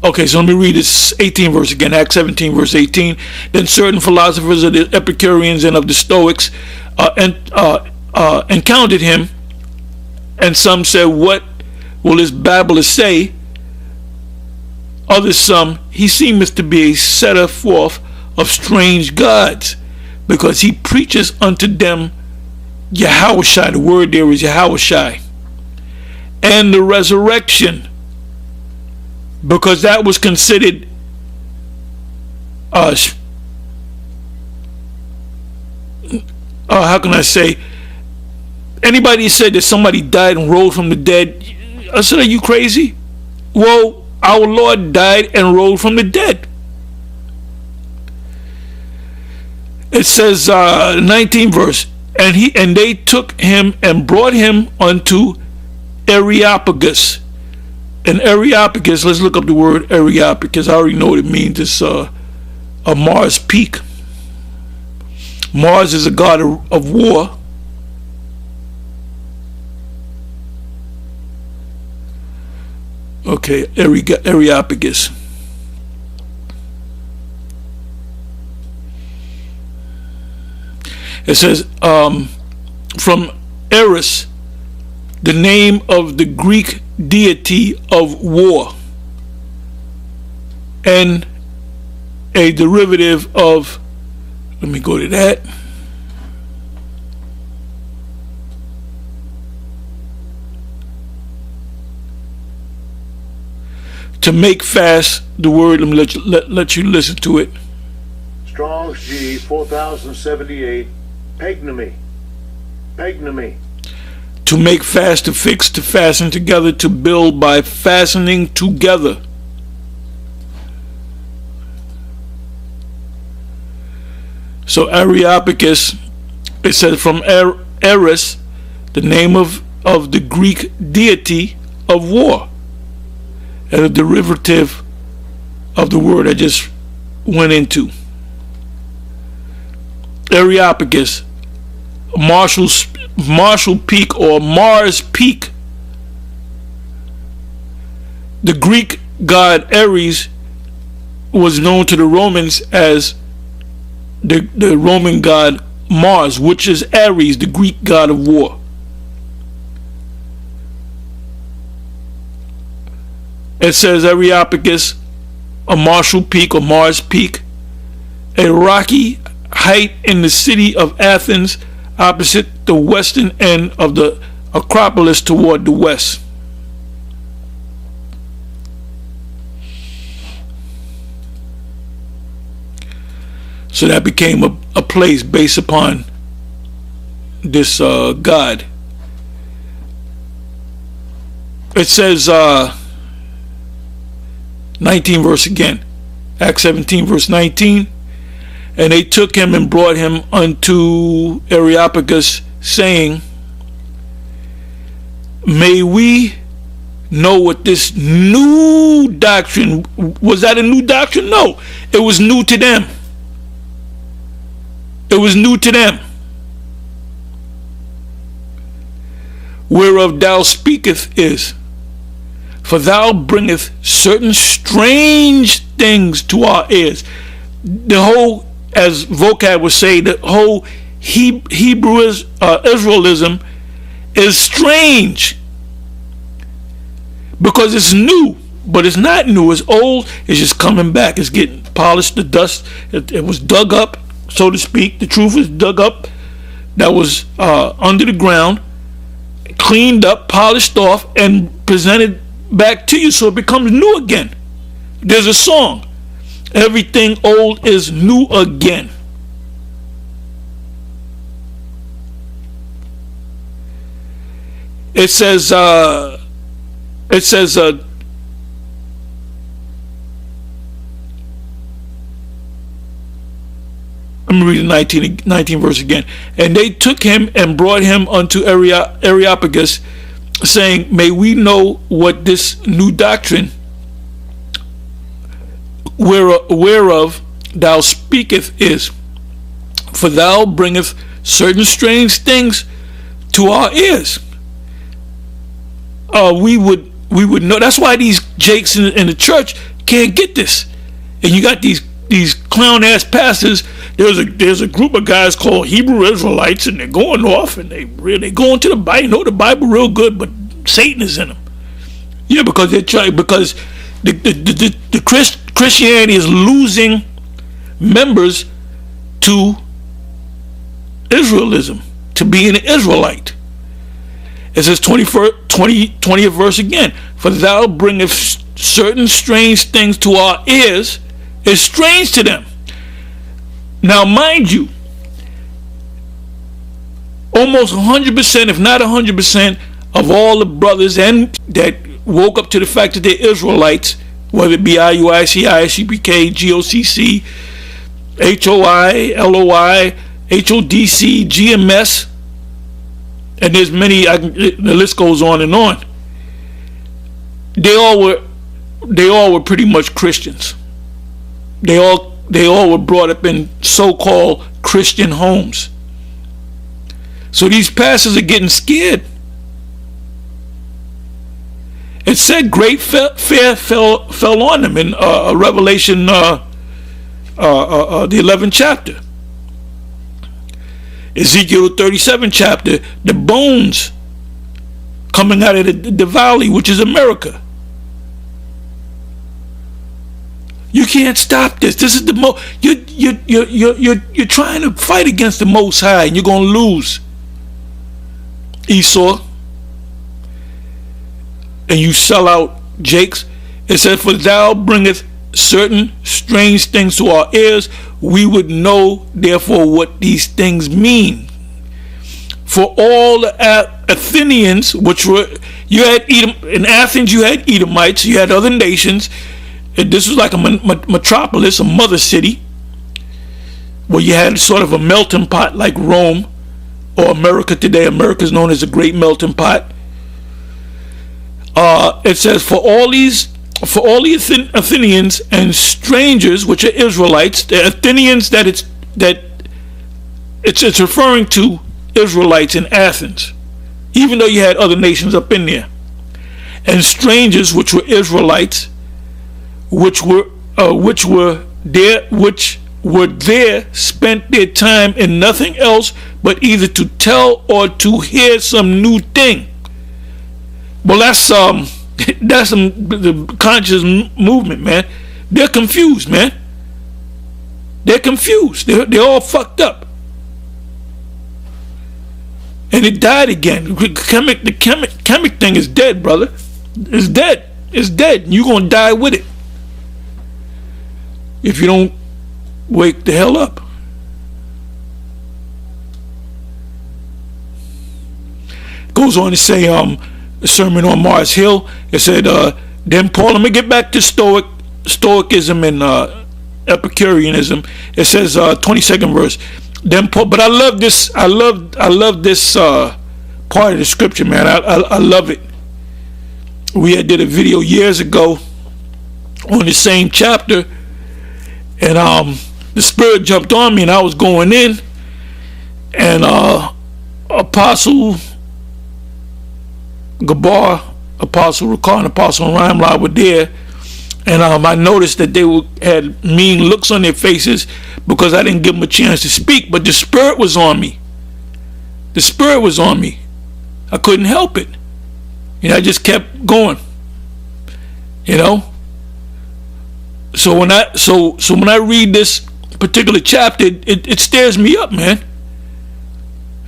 Okay, so let me read this 18 verse again, Acts 17 verse 18. Then certain philosophers of the Epicureans and of the Stoics encountered him, and some said, "What will this babbler say?" Others, some, "He seemeth to be a setter forth of strange gods, because he preaches unto them Yahawashi." The word there is Yahawashi. And the resurrection, because that was considered how can I say, anybody said that somebody died and rose from the dead, I said, are you crazy? Well, our Lord died and rose from the dead. It says, 19th verse, and they took him and brought him unto Areopagus. And Areopagus, let's look up the word Areopagus. I already know what it means. It's a Mars peak. Mars is a god of war. Okay, Areopagus. It says, from Eris, the name of the Greek deity of war, and a derivative of, let me go to that. To make fast the word, let me let you listen to it. Strong's G 4078. Pagnomy. Pagnomy. To make fast, to fix, to fasten together, to build by fastening together. So Areopagus, it says from Eris, the name of the Greek deity of war, and a derivative of the word I just went into. Areopagus, Marshall Peak or Mars Peak. The Greek god Ares was known to the Romans as the Roman god Mars, which is Ares, the Greek god of war. It says Areopagus, a Marshall Peak or Mars Peak, a rocky height in the city of Athens, opposite the western end of the Acropolis toward the west. So that became a place based upon this god. It says 19 verse again, Acts 17 verse 19. And they took him and brought him unto Areopagus, saying, may we know what this new doctrine, was that a new doctrine? No, it was new to them. It was new to them. Whereof thou speakest is, for thou bringest certain strange things to our ears. The whole, as vocab would say, the whole Hebrew Israelism is strange because it's new, but it's not new. It's old. It's just coming back. It's getting polished. The dust, it was dug up, so to speak. The truth is dug up. That was under the ground, cleaned up, polished off, and presented back to you, so it becomes new again. There's a song, everything old is new again. It says let me read the 19 verse again. And they took him and brought him unto Areopagus, saying, may we know what this new doctrine whereof thou speakest is, for thou bringest certain strange things to our ears. We would know. That's why these jakes in the church can't get this. And you got these clown ass pastors. There's a group of guys called Hebrew Israelites, and they're going off and they go into the Bible, know the Bible real good, but Satan is in them. Yeah, because they're trying, because the Christianity is losing members to Israelism, to being an Israelite. It says 20th verse again, for thou bringest certain strange things to our ears, is strange to them. Now mind you, almost 100%, if not 100%, of all the brothers and that woke up to the fact that they're Israelites, whether it be IUIC, ISCPK, GOCC, HOI, LOI, HODC, GMS, and there's many. The list goes on and on. They all were pretty much Christians. They all were brought up in so-called Christian homes. So these pastors are getting scared. It said great fear fell on them in Revelation, the 11th chapter. Ezekiel 37 chapter, the bones coming out of the valley, which is America. You can't stop this. This is the you're trying to fight against the Most High, and you're gonna lose, Esau. And you sell out, Jakes. It says, for thou bringest certain strange things to our ears, we would know therefore what these things mean. For all the Athenians, which were, you had Edom, in Athens you had Edomites, you had other nations. This was like a metropolis, a mother city, where you had sort of a melting pot like Rome or America today. America is known as a great melting pot. It says, for all the Athenians and strangers, which are Israelites, the Athenians it's referring to Israelites in Athens, even though you had other nations up in there, and strangers, which were Israelites, which were there, spent their time in nothing else but either to tell or to hear some new thing. Well, that's some the conscious movement, man. They're confused, man. They're confused. They're all fucked up. And it died again. The chemic thing is dead, brother. It's dead. It's dead. You're gonna die with it if you don't wake the hell up. Goes on to say, sermon on Mars Hill. It said, then Paul, let me get back to Stoicism and Epicureanism. It says, 22nd verse. Then Paul, but I love this. I love this part of the scripture, man. I love it. We did a video years ago on the same chapter, and the Spirit jumped on me, and I was going in, and Apostle Gabar, Apostle Ricard, and Apostle Ramla were there, and I noticed that they had mean looks on their faces because I didn't give them a chance to speak. But the Spirit was on me. The Spirit was on me. I couldn't help it. I just kept going. So when I read this particular chapter, it stirs me up, man.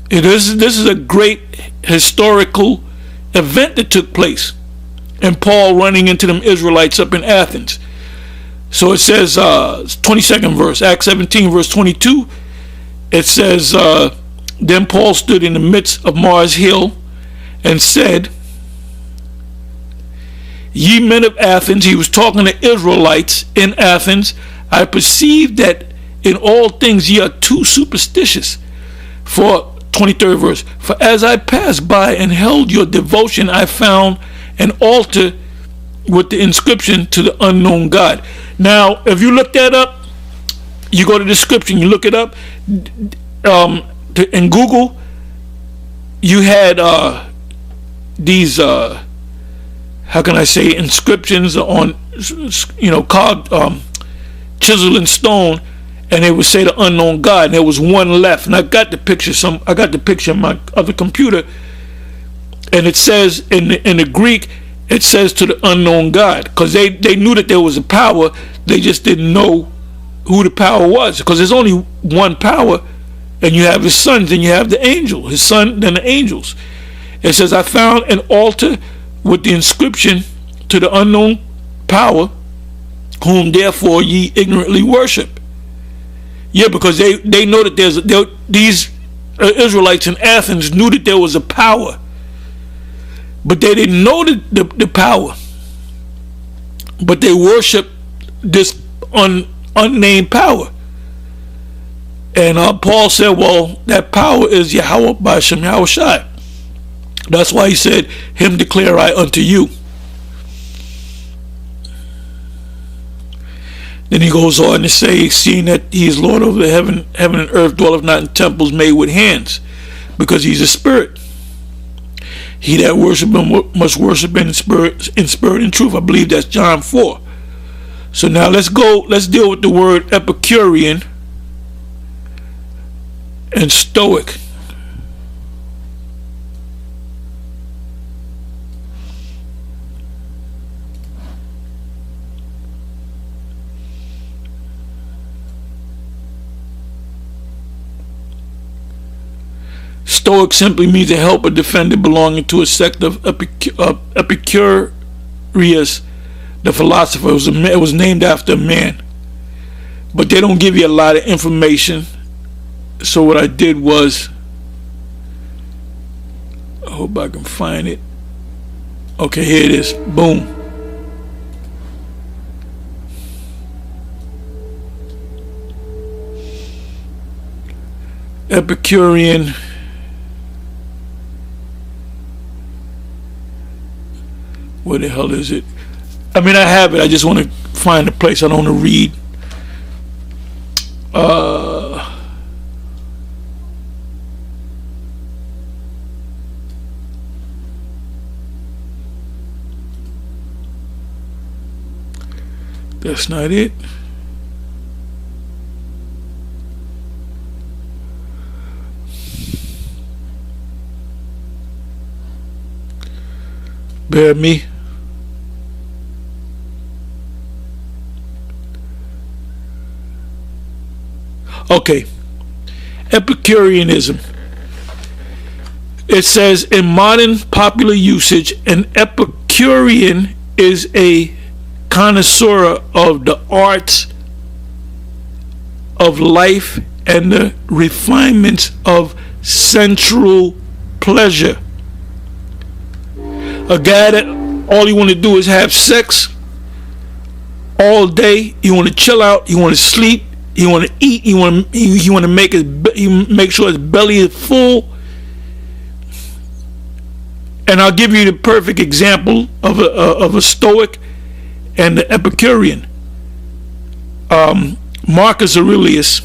This is a great historical event that took place, and Paul running into them Israelites up in Athens. So it says, 22nd verse, Acts 17 verse 22, it says, then Paul stood in the midst of Mars Hill and said, ye men of Athens, he was talking to Israelites in Athens, I perceive that in all things ye are too superstitious. For 23rd verse, for as I passed by and held your devotion, I found an altar with the inscription to the unknown God. Now, if you look that up, you go to the description, you look it up, in Google, you had these, how can I say, inscriptions on, carved, chisel in stone, and they would say the unknown God, and there was one left, and I got the picture in my other computer, and it says in the Greek, it says to the unknown God, because they knew that there was a power, they just didn't know who the power was, because there's only one power, and you have his sons, and you have the angel, his son, then the angels. It says, I found an altar with the inscription to the unknown power, whom therefore ye ignorantly worship. Yeah, because they know that these Israelites in Athens knew that there was a power, but they didn't know the power. but they worship this unnamed power. And Paul said, well, that power is YAHAWAH, BAHASHAM, YAHAWASHI. That's why he said, him declare I unto you. Then he goes on to say, seeing that he is Lord over the heaven and earth, dwelleth not in temples made with hands, because he's a spirit. He that worship him must worship in spirit and truth. I believe that's John 4. So now let's deal with the word Epicurean and Stoic. Stoic simply means a helper, defender belonging to a sect of Epicurus, the philosopher. It was named after a man, but they don't give you a lot of information. So what I did was, I hope I can find it. Okay, here it is. Boom. Epicurean. Where the hell is it? I mean, I have it. I just want to find a place. I don't want to read. That's not it. Bear me. Okay, Epicureanism. It says in modern popular usage, an Epicurean is a connoisseur of the arts of life and the refinements of sensual pleasure. A guy that all he want to do is have sex all day. He want to chill out. He want to sleep. He want to eat. He want to make sure his belly is full. And I'll give you the perfect example of a Stoic and the Epicurean. Marcus Aurelius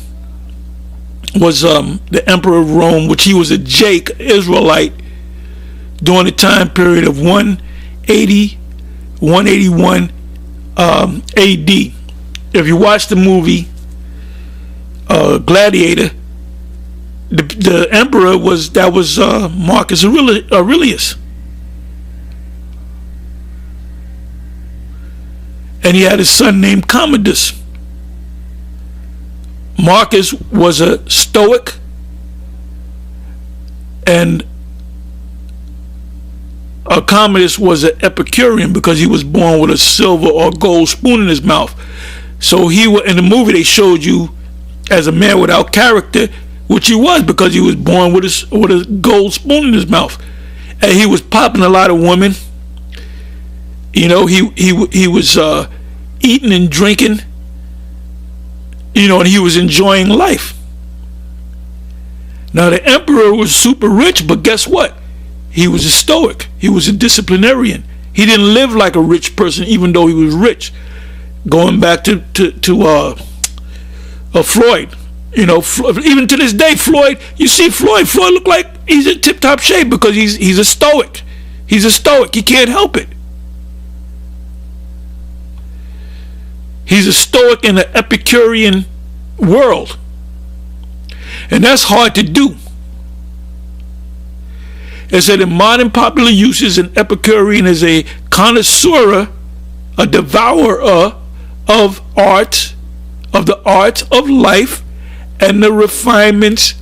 was the emperor of Rome, which he was a Jake Israelite during the time period of 181 AD. If you watch the movie Gladiator, the emperor was Marcus Aurelius, and he had a son named Commodus. Marcus was a Stoic, and Commodus was an Epicurean because he was born with a silver or gold spoon in his mouth. So in the movie they showed you as a man without character, which he was, because he was born with a gold spoon in his mouth, and he was popping a lot of women. You know, he was eating and drinking. You know, and he was enjoying life. Now the emperor was super rich, but guess what? He was a Stoic. He was a disciplinarian. He didn't live like a rich person, even though he was rich. Going back to Floyd, you know, even to this day, Floyd. You see Floyd. Floyd look like he's in tip-top shape because he's a Stoic. He's a Stoic. He can't help it. He's a Stoic in the Epicurean world, and that's hard to do. It said in modern popular uses, an Epicurean is a connoisseur, a devourer of art, of the arts of life and the refinements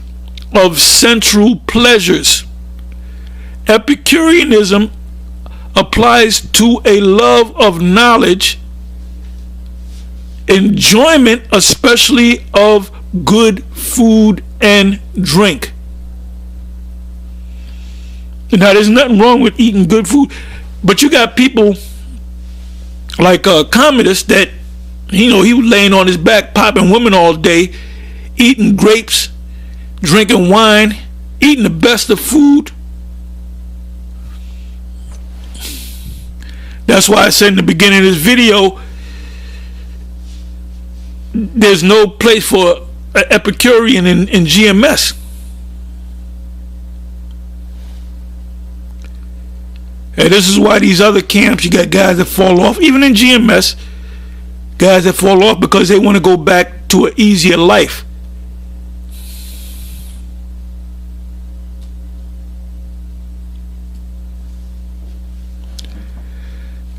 of sensual pleasures. Epicureanism applies to a love of knowledge, enjoyment especially of good food and drink. Now there's nothing wrong with eating good food, but you got people, like Commodus, that he was laying on his back popping women all day, eating grapes, drinking wine, eating the best of food. That's why I said in the beginning of this video, there's no place for an Epicurean in GMS. And this is why these other camps, you got guys that fall off, even in GMS, guys that fall off because they want to go back to an easier life.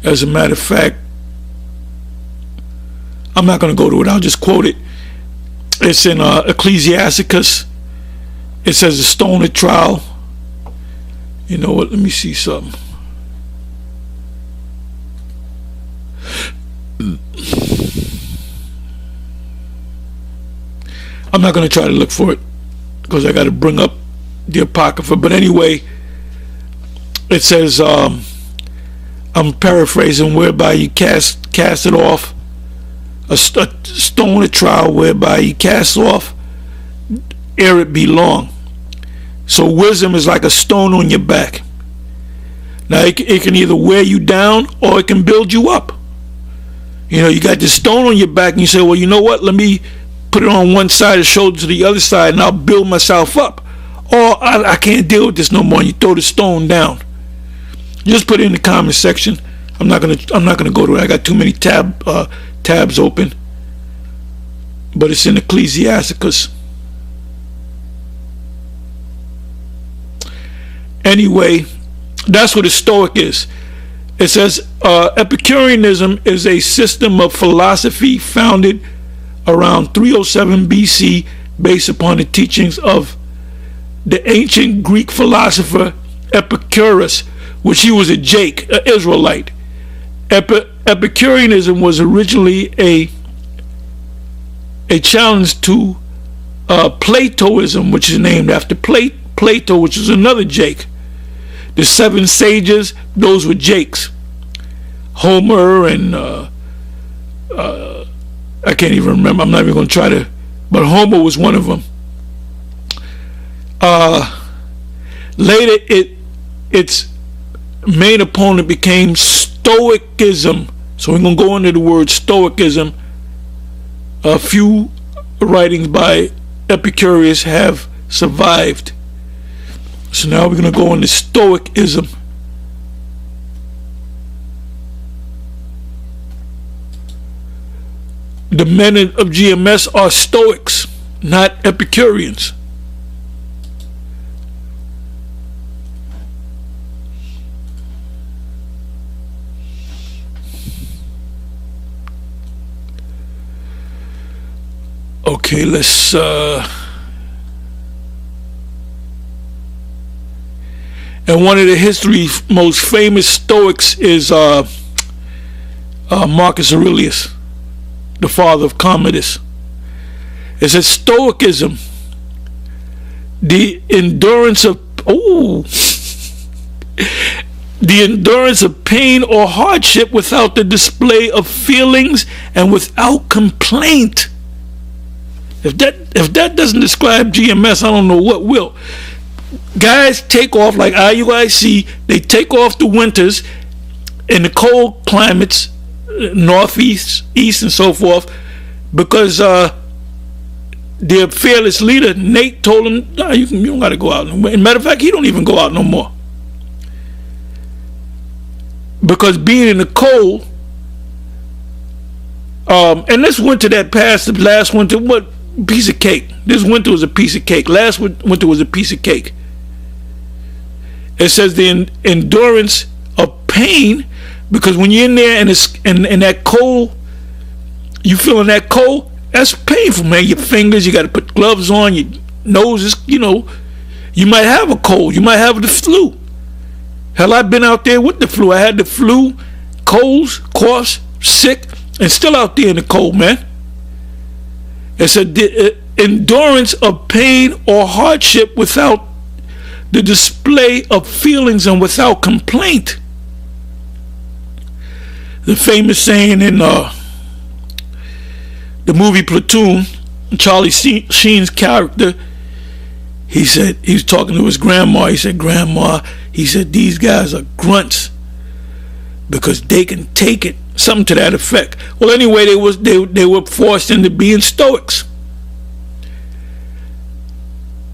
As a matter of fact, I'm not going to go to it. I'll just quote it. It's in Ecclesiasticus. It says the stone of trial. You know what? Let me see something. I'm not going to try to look for it because I got to bring up the Apocrypha. But anyway, it says, I'm paraphrasing, whereby you cast it off, a stone of trial whereby you cast off ere it be long. So wisdom is like a stone on your back. Now it can either wear you down or it can build you up. You got this stone on your back and you say, well, you know what, let me put it on one side and shoulder to the other side and I'll build myself up. Or I can't deal with this no more, and you throw the stone down. Just put it in the comment section. I'm not gonna go to it. I got too many tabs open. But it's in Ecclesiasticus. Anyway, that's what a Stoic is. It says Epicureanism is a system of philosophy founded around 307 BC based upon the teachings of the ancient Greek philosopher Epicurus, which he was a Jake, an Israelite. Epicureanism was originally a challenge to Platoism, which is named after Plato, which is another Jake. The seven sages, those were Jakes. Homer and I can't even remember. I'm not even going to try to, but Homer was one of them. Later, its main opponent became Stoicism. So we're going to go into the word Stoicism. A few writings by Epicurus have survived. So now we're going to go into Stoicism. The men of GMS are Stoics, not Epicureans. Okay, let's and one of the history's most famous Stoics is Marcus Aurelius, the father of Commodus. It says Stoicism, the endurance of the endurance of pain or hardship without the display of feelings and without complaint. If that doesn't describe GMS, I don't know what will. Guys take off like IUIC. They take off the winters in the cold climates, northeast, east, and so forth, because their fearless leader Nate told them, "No, you don't got to go out no more." As a matter of fact, he don't even go out no more, because being in the cold. And this winter that passed, the last winter, what piece of cake? This winter was a piece of cake. Last winter was a piece of cake. It says the endurance of pain, because when you're in there and it's in that cold, you feeling that cold, that's painful, man. Your fingers, you got to put gloves on. Your nose is, you might have a cold. You might have the flu. Hell, I've been out there with the flu. I had the flu, colds, coughs, sick, and still out there in the cold, man. It's the endurance of pain or hardship without the display of feelings and without complaint. The famous saying in the movie Platoon, Charlie Sheen's character, he said, he was talking to his grandma, he said, "Grandma," he said, "these guys are grunts because they can take it." Something to that effect. Well, anyway, they were forced into being Stoics.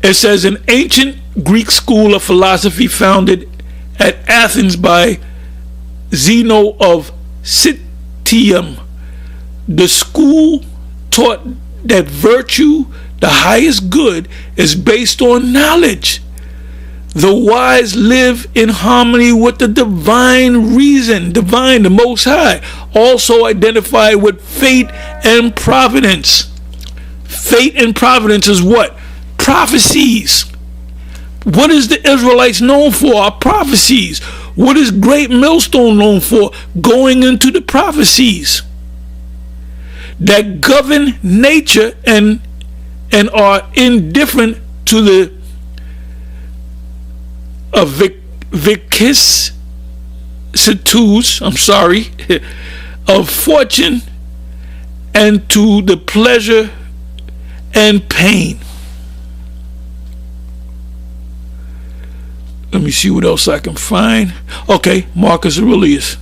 It says, an ancient Greek school of philosophy founded at Athens by Zeno of Citium. The school taught that virtue, the highest good, is based on knowledge. The wise live in harmony with the divine reason, divine, the Most High, also identified with fate and providence. Fate and providence is what? Prophecies. What is the Israelites known for? Are prophecies. What is Great Millstone known for? Going into the prophecies that govern nature and are indifferent to the vicissitudes, of fortune, and to the pleasure and pain. Let me see what else I can find. Okay, Marcus Aurelius.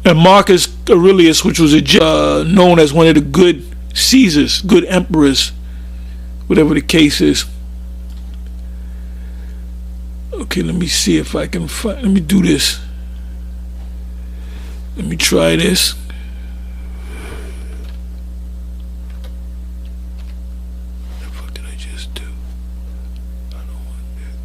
And Marcus Aurelius, which was known as one of the good Caesars, good emperors, whatever the case is. Okay, let me see if I can find. Let me do this. Let me try this. What the fuck did I just do? I don't want that.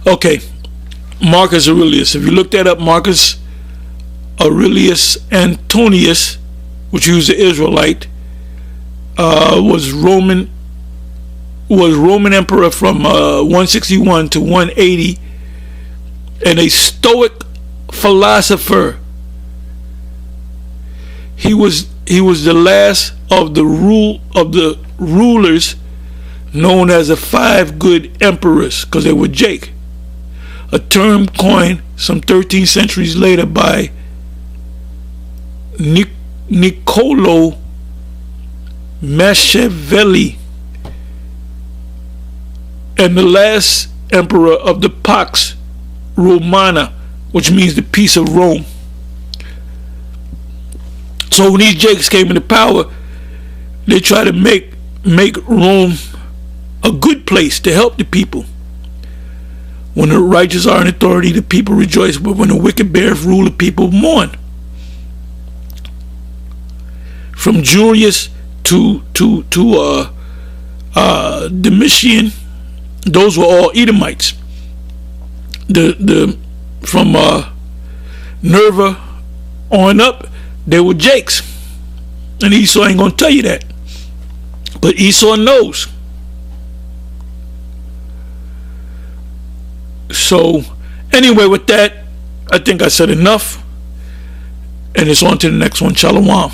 Okay, Marcus Aurelius. If you look that up, Marcus Aurelius Antonius, which he was an Israelite, was Roman emperor from 161 to 180, and a Stoic philosopher. He was the last of the rulers known as the 5 good emperors, because they were Jake. A term coined some 13 centuries later by Niccolo Machiavelli, and the last emperor of the Pax Romana, which means the peace of Rome. So when these Jakes came into power, they tried to make Rome a good place to help the people. When the righteous are in authority, the people rejoice, but when the wicked bears rule, the people mourn. From Julius to Domitian, those were all Edomites. From Nerva on up, they were Jakes, and Esau ain't gonna tell you that, but Esau knows. So anyway, with that, I think I said enough, and it's on to the next one. Shalom.